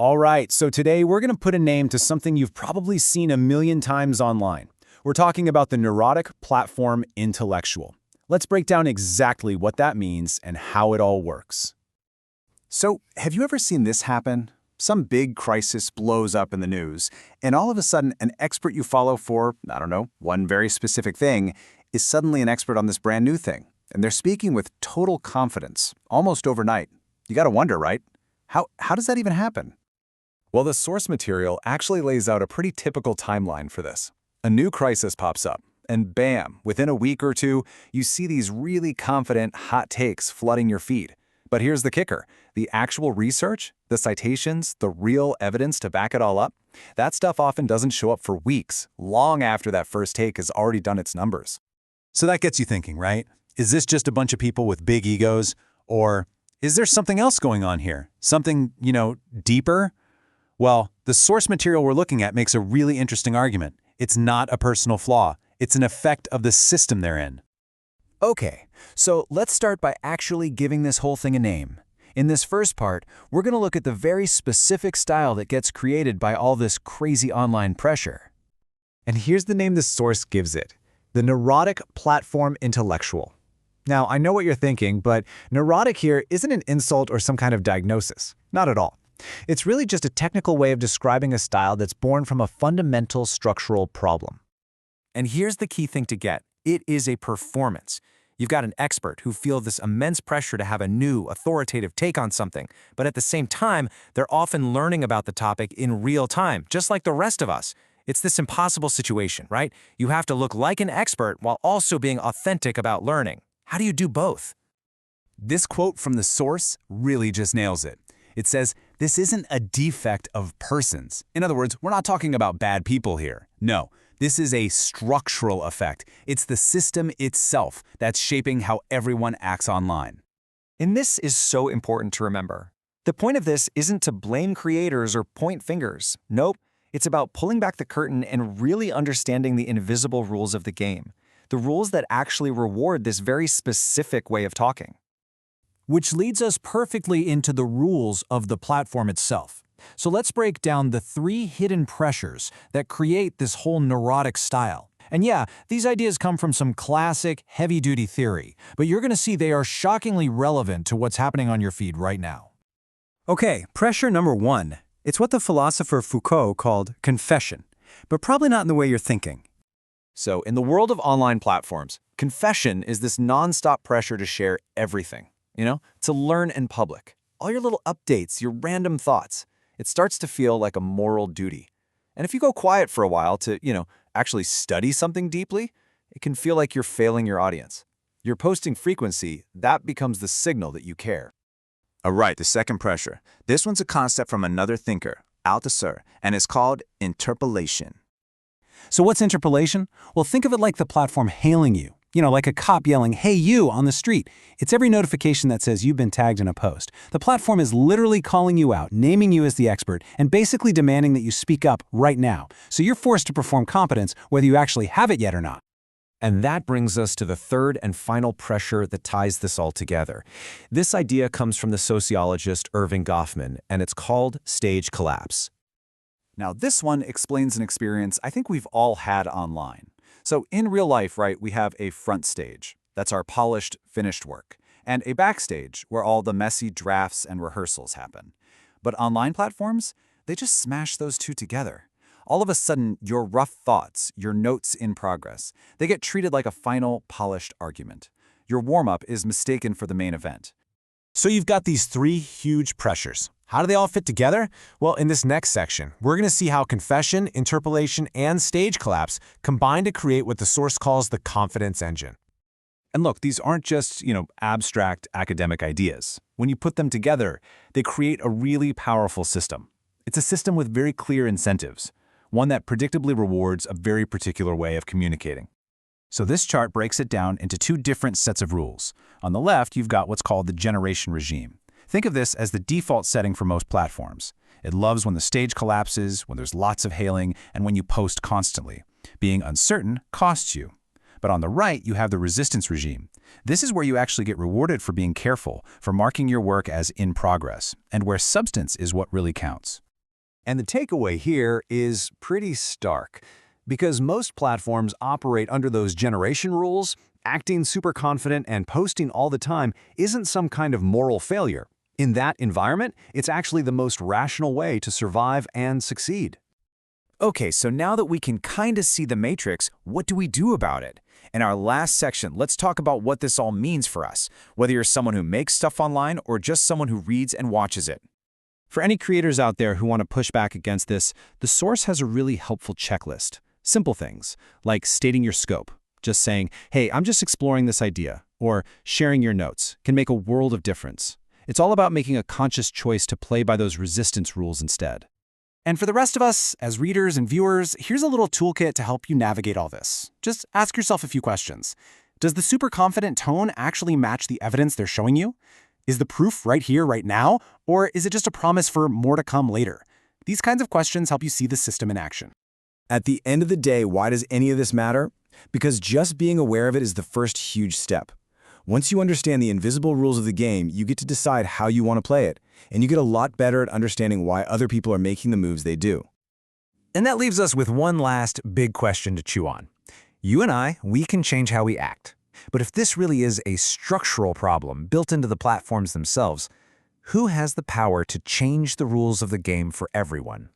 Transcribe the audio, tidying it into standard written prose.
All right, so today we're going to put a name to something you've probably seen a million times online. We're talking about the neurotic platform intellectual. Let's break down exactly what that means and how it all works. So, have you ever seen this happen? Some big crisis blows up in the news, and all of a sudden, an expert you follow for, I don't know, one very specific thing, is suddenly an expert on this brand new thing. And they're speaking with total confidence, almost overnight. You gotta wonder, right? How does that even happen? Well, the source material actually lays out a pretty typical timeline for this. A new crisis pops up, and bam, within a week or two, you see these really confident, hot takes flooding your feed. But here's the kicker. The actual research, the citations, the real evidence to back it all up, that stuff often doesn't show up for weeks, long after that first take has already done its numbers. So that gets you thinking, right? Is this just a bunch of people with big egos? Or is there something else going on here? Something, deeper? Well, the source material we're looking at makes a really interesting argument. It's not a personal flaw. It's an effect of the system they're in. Okay, so let's start by actually giving this whole thing a name. In this first part, we're going to look at the very specific style that gets created by all this crazy online pressure. And here's the name the source gives it: the neurotic platform intellectual. Now, I know what you're thinking, but neurotic here isn't an insult or some kind of diagnosis. Not at all. It's really just a technical way of describing a style that's born from a fundamental structural problem. And here's the key thing to get. It is a performance. You've got an expert who feels this immense pressure to have a new, authoritative take on something, but at the same time, they're often learning about the topic in real time, just like the rest of us. It's this impossible situation, right? You have to look like an expert while also being authentic about learning. How do you do both? This quote from the source really just nails it. It says, this isn't a defect of persons. In other words, we're not talking about bad people here. No, this is a structural effect. It's the system itself that's shaping how everyone acts online. And this is so important to remember. The point of this isn't to blame creators or point fingers. Nope, it's about pulling back the curtain and really understanding the invisible rules of the game. The rules that actually reward this very specific way of talking. Which leads us perfectly into the rules of the platform itself. So let's break down the 3 hidden pressures that create this whole neurotic style. And yeah, these ideas come from some classic, heavy-duty theory, but you're going to see they are shockingly relevant to what's happening on your feed right now. Okay, pressure number 1. It's what the philosopher Foucault called confession, but probably not in the way you're thinking. So, in the world of online platforms, confession is this nonstop pressure to share everything, to learn in public. All your little updates, your random thoughts. It starts to feel like a moral duty. And if you go quiet for a while to, actually study something deeply, it can feel like you're failing your audience. Your posting frequency, that becomes the signal that you care. All right, the second pressure. This one's a concept from another thinker, Althusser, and it's called interpolation. So what's interpolation? Well, think of it like the platform hailing you. Like a cop yelling, "Hey, you," on the street. It's every notification that says you've been tagged in a post. The platform is literally calling you out, naming you as the expert, and basically demanding that you speak up right now. So you're forced to perform competence, whether you actually have it yet or not. And that brings us to the third and final pressure that ties this all together. This idea comes from the sociologist Erving Goffman, and it's called stage collapse. Now, this one explains an experience I think we've all had online. So in real life, right, we have a front stage. That's our polished, finished work. And a backstage where all the messy drafts and rehearsals happen. But online platforms, they just smash those two together. All of a sudden, your rough thoughts, your notes in progress, they get treated like a final, polished argument. Your warm-up is mistaken for the main event. So you've got these 3 huge pressures. How do they all fit together? Well, in this next section, we're going to see how confession, interpolation, and stage collapse combine to create what the source calls the confidence engine. And look, these aren't just, abstract academic ideas. When you put them together, they create a really powerful system. It's a system with very clear incentives, one that predictably rewards a very particular way of communicating. So this chart breaks it down into 2 different sets of rules. On the left, you've got what's called the generation regime. Think of this as the default setting for most platforms. It loves when the stage collapses, when there's lots of hailing, and when you post constantly. Being uncertain costs you. But on the right, you have the resistance regime. This is where you actually get rewarded for being careful, for marking your work as in progress, and where substance is what really counts. And the takeaway here is pretty stark. Because most platforms operate under those generation rules, acting super confident and posting all the time isn't some kind of moral failure. In that environment, it's actually the most rational way to survive and succeed. Okay, so now that we can kind of see the matrix, what do we do about it? In our last section, let's talk about what this all means for us, whether you're someone who makes stuff online or just someone who reads and watches it. For any creators out there who want to push back against this, the source has a really helpful checklist. Simple things, like stating your scope. Just saying, hey, I'm just exploring this idea, or sharing your notes, can make a world of difference. It's all about making a conscious choice to play by those resistance rules instead. And for the rest of us, as readers and viewers, here's a little toolkit to help you navigate all this. Just ask yourself a few questions. Does the super confident tone actually match the evidence they're showing you? Is the proof right here, right now? Or is it just a promise for more to come later? These kinds of questions help you see the system in action. At the end of the day, why does any of this matter? Because just being aware of it is the first huge step. Once you understand the invisible rules of the game, you get to decide how you want to play it, and you get a lot better at understanding why other people are making the moves they do. And that leaves us with one last big question to chew on. You and I, we can change how we act. But if this really is a structural problem built into the platforms themselves, who has the power to change the rules of the game for everyone?